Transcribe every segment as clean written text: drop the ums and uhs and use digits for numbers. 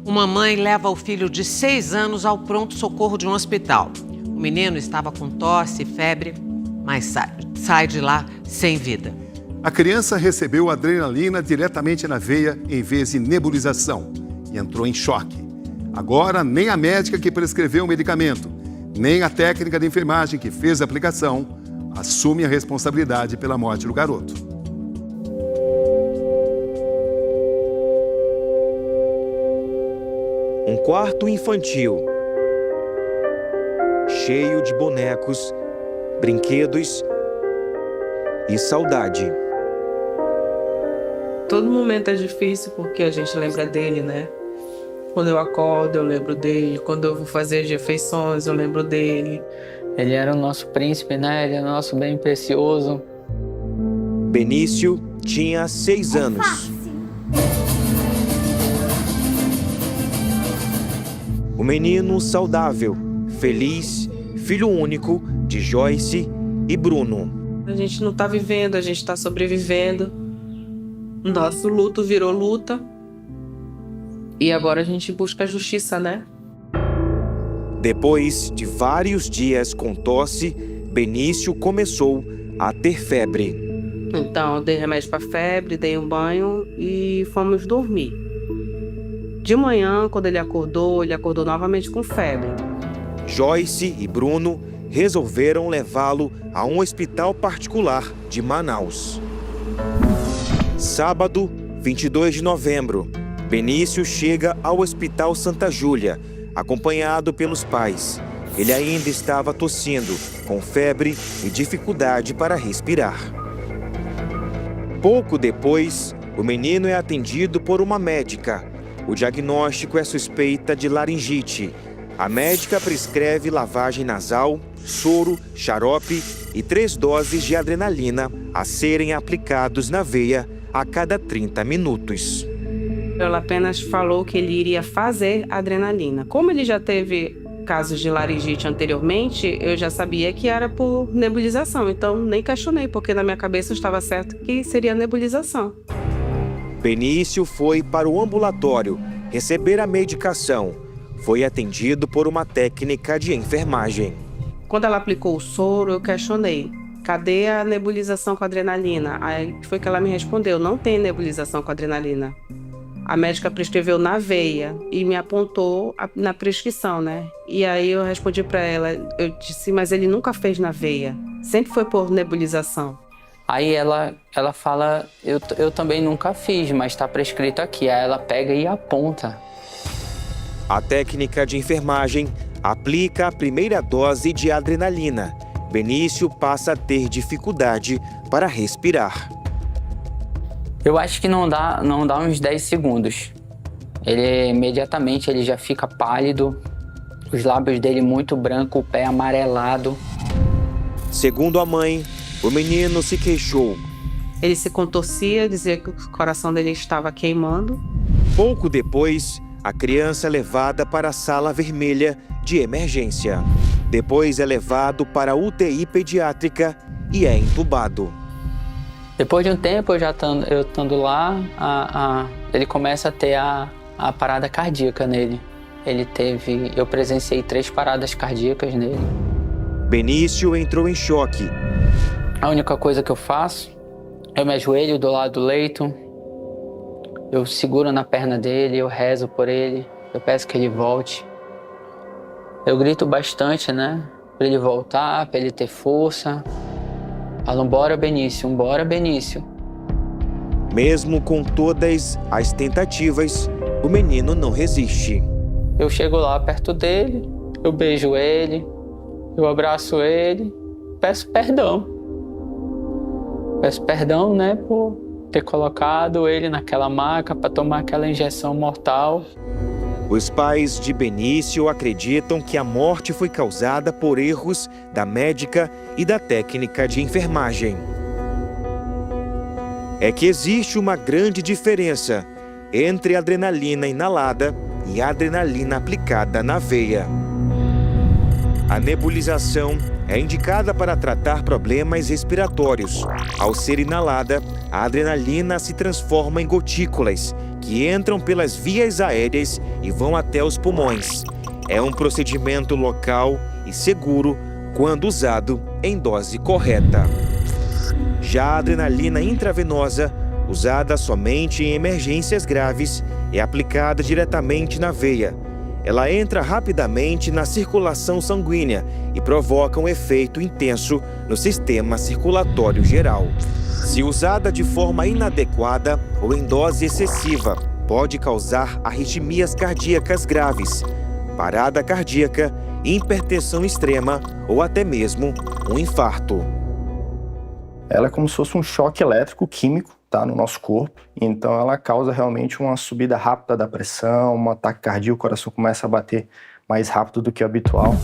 Uma mãe leva o filho de 6 anos ao pronto-socorro de um hospital. O menino estava com tosse e febre, mas sai de lá sem vida. A criança recebeu adrenalina diretamente na veia em vez de nebulização e entrou em choque. Agora, nem a médica que prescreveu o medicamento, nem a técnica de enfermagem que fez a aplicação assume a responsabilidade pela morte do garoto. Um quarto infantil, cheio de bonecos, brinquedos e saudade. Todo momento é difícil porque a gente lembra dele, né? Quando eu acordo, eu lembro dele. Quando eu vou fazer as refeições, eu lembro dele. Ele era o nosso príncipe, né? Ele era o nosso bem precioso. Benício tinha 6 anos. O menino saudável, feliz, filho único de Joyce e Bruno. A gente não tá vivendo, a gente tá sobrevivendo. Nosso luto virou luta. E agora a gente busca a justiça, né? Depois de vários dias com tosse, Benício começou a ter febre. Então, eu dei remédio para febre, dei um banho e fomos dormir. De manhã, quando ele acordou novamente com febre. Joyce e Bruno resolveram levá-lo a um hospital particular de Manaus. Sábado, 22 de novembro, Benício chega ao Hospital Santa Júlia, acompanhado pelos pais. Ele ainda estava tossindo, com febre e dificuldade para respirar. Pouco depois, o menino é atendido por uma médica. O diagnóstico é suspeita de laringite. A médica prescreve lavagem nasal, soro, xarope e 3 doses de adrenalina a serem aplicados na veia a cada 30 minutos. Ela apenas falou que ele iria fazer adrenalina. Como ele já teve casos de laringite anteriormente, eu já sabia que era por nebulização. Então, nem questionei, porque na minha cabeça estava certo que seria nebulização. Benício foi para o ambulatório receber a medicação. Foi atendido por uma técnica de enfermagem. Quando ela aplicou o soro, eu questionei. Cadê a nebulização com adrenalina? Aí foi que ela me respondeu, não tem nebulização com adrenalina. A médica prescreveu na veia e me apontou na prescrição, né? E aí eu respondi para ela, eu disse, mas ele nunca fez na veia, sempre foi por nebulização. Aí ela fala, eu também nunca fiz, mas está prescrito aqui. Aí ela pega e aponta. A técnica de enfermagem aplica a primeira dose de adrenalina. Benício passa a ter dificuldade para respirar. Eu acho que não dá uns 10 segundos. Ele imediatamente ele já fica pálido, os lábios dele muito branco, o pé amarelado. Segundo a mãe, o menino se queixou. Ele se contorcia, dizia que o coração dele estava queimando. Pouco depois, a criança é levada para a sala vermelha de emergência. Depois é levado para a UTI pediátrica e é entubado. Depois de um tempo, eu estando lá, ele começa a ter a parada cardíaca nele. Eu presenciei 3 paradas cardíacas nele. Benício entrou em choque. A única coisa que eu faço, eu me ajoelho do lado do leito, eu seguro na perna dele, eu rezo por ele, eu peço que ele volte. Eu grito bastante, né? Para ele voltar, para ele ter força. Falo, bora Benício, bora Benício. Mesmo com todas as tentativas, o menino não resiste. Eu chego lá perto dele, eu beijo ele, eu abraço ele, peço perdão. Peço perdão, né, por ter colocado ele naquela maca para tomar aquela injeção mortal. Os pais de Benício acreditam que a morte foi causada por erros da médica e da técnica de enfermagem. É que existe uma grande diferença entre adrenalina inalada e adrenalina aplicada na veia. A nebulização é indicada para tratar problemas respiratórios. Ao ser inalada, a adrenalina se transforma em gotículas, que entram pelas vias aéreas e vão até os pulmões. É um procedimento local e seguro quando usado em dose correta. Já a adrenalina intravenosa, usada somente em emergências graves, é aplicada diretamente na veia. Ela entra rapidamente na circulação sanguínea e provoca um efeito intenso no sistema circulatório geral. Se usada de forma inadequada ou em dose excessiva, pode causar arritmias cardíacas graves, parada cardíaca, hipertensão extrema ou até mesmo um infarto. Ela é como se fosse um choque elétrico químico, tá, no nosso corpo. Então ela causa realmente uma subida rápida da pressão, um ataque cardíaco, o coração começa a bater mais rápido do que o habitual.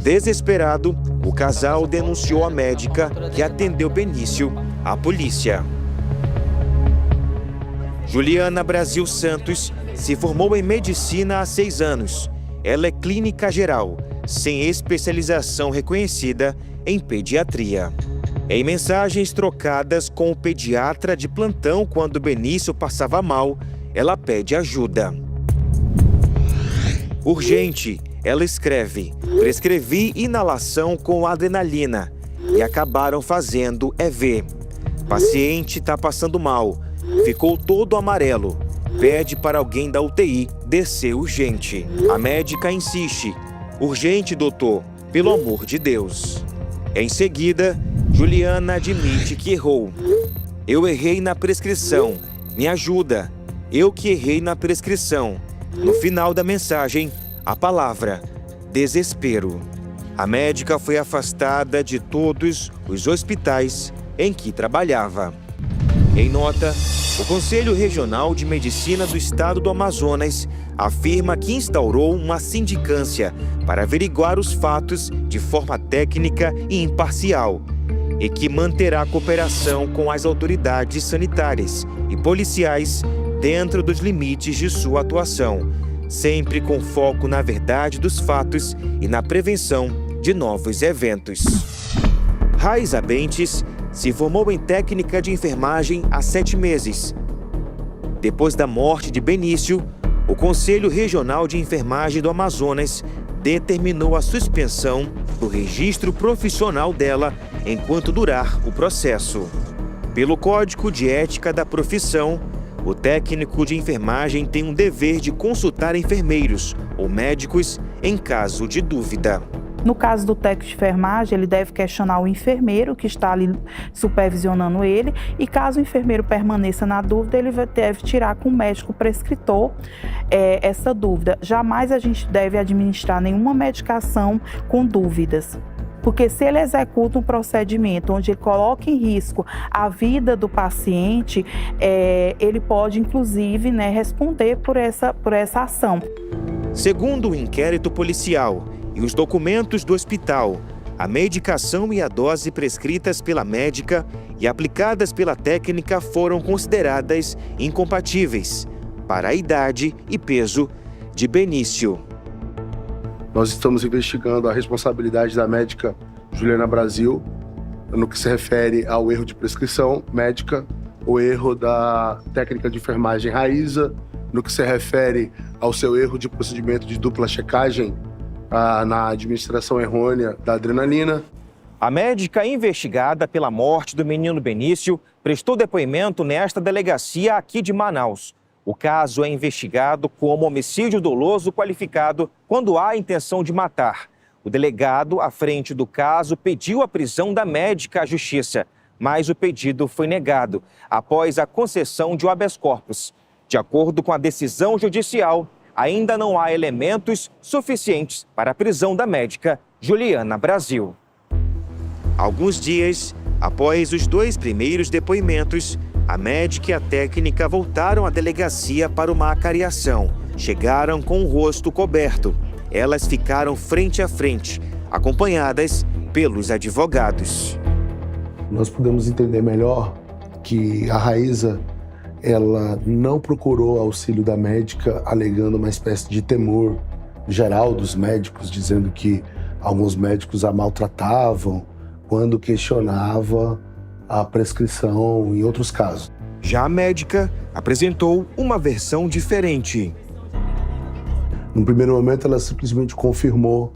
Desesperado, o casal denunciou a médica que atendeu Benício à polícia. Juliana Brasil Santos se formou em medicina há 6 anos. Ela é clínica geral, sem especialização reconhecida em pediatria. Em mensagens trocadas com o pediatra de plantão quando Benício passava mal, ela pede ajuda. Urgente, ela escreve: prescrevi inalação com adrenalina e acabaram fazendo EV. Paciente está passando mal, ficou todo amarelo. Pede para alguém da UTI descer urgente. A médica insiste: urgente, doutor, pelo amor de Deus. Em seguida, Juliana admite que errou. Eu errei na prescrição. Me ajuda. Eu que errei na prescrição. No final da mensagem, a palavra desespero. A médica foi afastada de todos os hospitais em que trabalhava. Em nota, o Conselho Regional de Medicina do Estado do Amazonas afirma que instaurou uma sindicância para averiguar os fatos de forma técnica e imparcial e que manterá cooperação com as autoridades sanitárias e policiais dentro dos limites de sua atuação, sempre com foco na verdade dos fatos e na prevenção de novos eventos. Raiza Bentes se formou em técnica de enfermagem há 7 meses. Depois da morte de Benício, o Conselho Regional de Enfermagem do Amazonas determinou a suspensão do registro profissional dela enquanto durar o processo. Pelo Código de Ética da Profissão, o técnico de enfermagem tem um dever de consultar enfermeiros ou médicos em caso de dúvida. No caso do técnico de enfermagem, ele deve questionar o enfermeiro que está ali supervisionando ele e caso o enfermeiro permaneça na dúvida, ele deve tirar com o médico prescritor essa dúvida. Jamais a gente deve administrar nenhuma medicação com dúvidas. Porque se ele executa um procedimento onde ele coloca em risco a vida do paciente, ele pode, inclusive, responder por essa ação. Segundo o inquérito policial e os documentos do hospital, a medicação e a dose prescritas pela médica e aplicadas pela técnica foram consideradas incompatíveis para a idade e peso de Benício. Nós estamos investigando a responsabilidade da médica Juliana Brasil no que se refere ao erro de prescrição médica, o erro da técnica de enfermagem Raiza, no que se refere ao seu erro de procedimento de dupla checagem na administração errônea da adrenalina. A médica investigada pela morte do menino Benício prestou depoimento nesta delegacia aqui de Manaus. O caso é investigado como homicídio doloso qualificado quando há intenção de matar. O delegado, à frente do caso, pediu a prisão da médica à justiça, mas o pedido foi negado após a concessão de um habeas corpus. De acordo com a decisão judicial, ainda não há elementos suficientes para a prisão da médica Juliana Brasil. Alguns dias após os 2 primeiros depoimentos, a médica e a técnica voltaram à delegacia para uma acariação. Chegaram com o rosto coberto. Elas ficaram frente a frente, acompanhadas pelos advogados. Nós pudemos entender melhor que a Raiza, ela não procurou auxílio da médica alegando uma espécie de temor geral dos médicos, dizendo que alguns médicos a maltratavam quando questionava a prescrição em outros casos. Já a médica apresentou uma versão diferente. No primeiro momento, ela simplesmente confirmou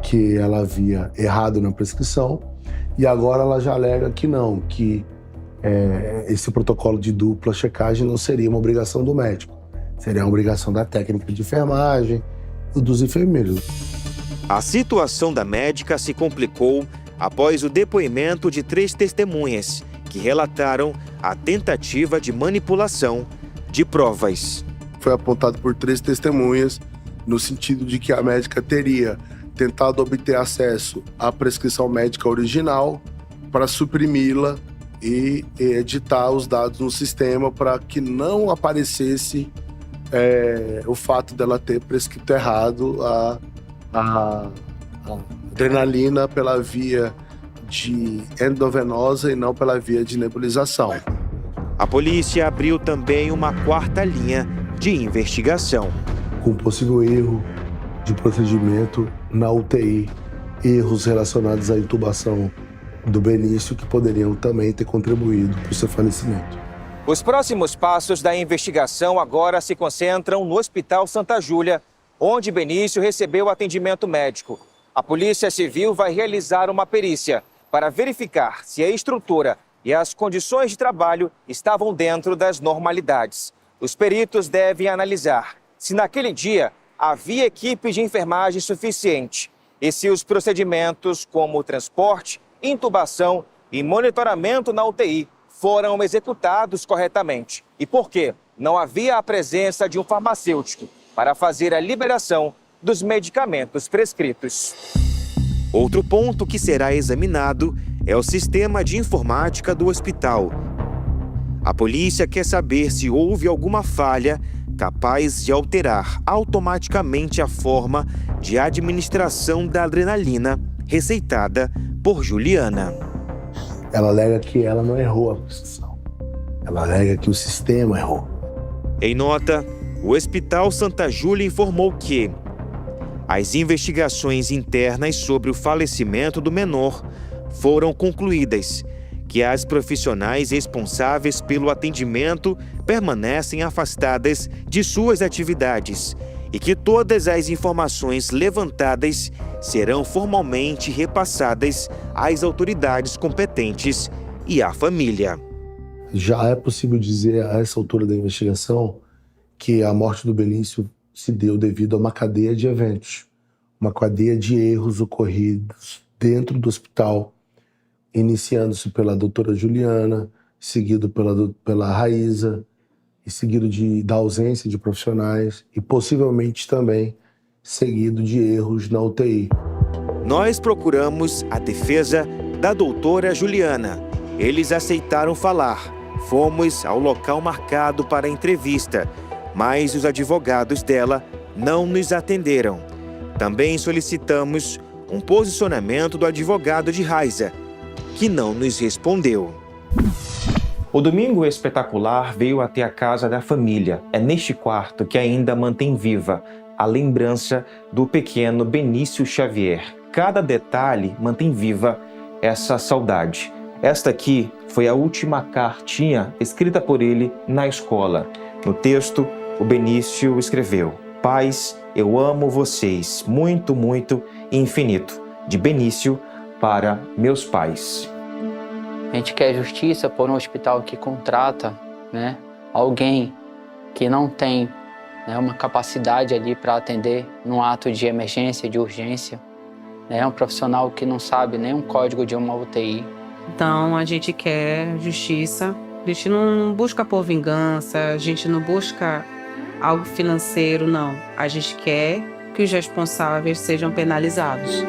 que ela havia errado na prescrição e agora ela já alega que não, que esse protocolo de dupla checagem não seria uma obrigação do médico, seria uma obrigação da técnica de enfermagem e dos enfermeiros. A situação da médica se complicou após o depoimento de 3 testemunhas que relataram a tentativa de manipulação de provas. Foi apontado por 3 testemunhas no sentido de que a médica teria tentado obter acesso à prescrição médica original para suprimi-la e editar os dados no sistema para que não aparecesse o fato dela ter prescrito errado a adrenalina pela via de endovenosa e não pela via de nebulização. A polícia abriu também uma 4ª linha de investigação. Com possível erro de procedimento na UTI, erros relacionados à intubação do Benício que poderiam também ter contribuído para o seu falecimento. Os próximos passos da investigação agora se concentram no Hospital Santa Júlia, onde Benício recebeu atendimento médico. A Polícia Civil vai realizar uma perícia para verificar se a estrutura e as condições de trabalho estavam dentro das normalidades. Os peritos devem analisar se naquele dia havia equipe de enfermagem suficiente e se os procedimentos como transporte, intubação e monitoramento na UTI foram executados corretamente e por que não havia a presença de um farmacêutico para fazer a liberação dos medicamentos prescritos. Outro ponto que será examinado é o sistema de informática do hospital. A polícia quer saber se houve alguma falha capaz de alterar automaticamente a forma de administração da adrenalina receitada por Juliana. Ela alega que ela não errou a prescrição. Ela alega que o sistema errou. Em nota, o Hospital Santa Júlia informou que as investigações internas sobre o falecimento do menor foram concluídas, que as profissionais responsáveis pelo atendimento permanecem afastadas de suas atividades e que todas as informações levantadas serão formalmente repassadas às autoridades competentes e à família. Já é possível dizer a essa altura da investigação que a morte do Benício se deu devido a uma cadeia de eventos, uma cadeia de erros ocorridos dentro do hospital, iniciando-se pela doutora Juliana, seguido pela Raíza, e seguido da ausência de profissionais e possivelmente também seguido de erros na UTI. Nós procuramos a defesa da doutora Juliana. Eles aceitaram falar. Fomos ao local marcado para a entrevista, mas os advogados dela não nos atenderam. Também solicitamos um posicionamento do advogado de Raíza, que não nos respondeu. O Domingo Espetacular veio até a casa da família. É neste quarto que ainda mantém viva a lembrança do pequeno Benício Xavier. Cada detalhe mantém viva essa saudade. Esta aqui foi a última cartinha escrita por ele na escola. No texto, o Benício escreveu: Pais, eu amo vocês, muito, muito e infinito. De Benício para meus pais. A gente quer justiça por um hospital que contrata, alguém que não tem uma capacidade ali para atender num ato de emergência, de urgência. É um profissional que não sabe nem um código de uma UTI. Então a gente quer justiça, a gente não busca por vingança, a gente não busca algo financeiro, não. A gente quer que os responsáveis sejam penalizados.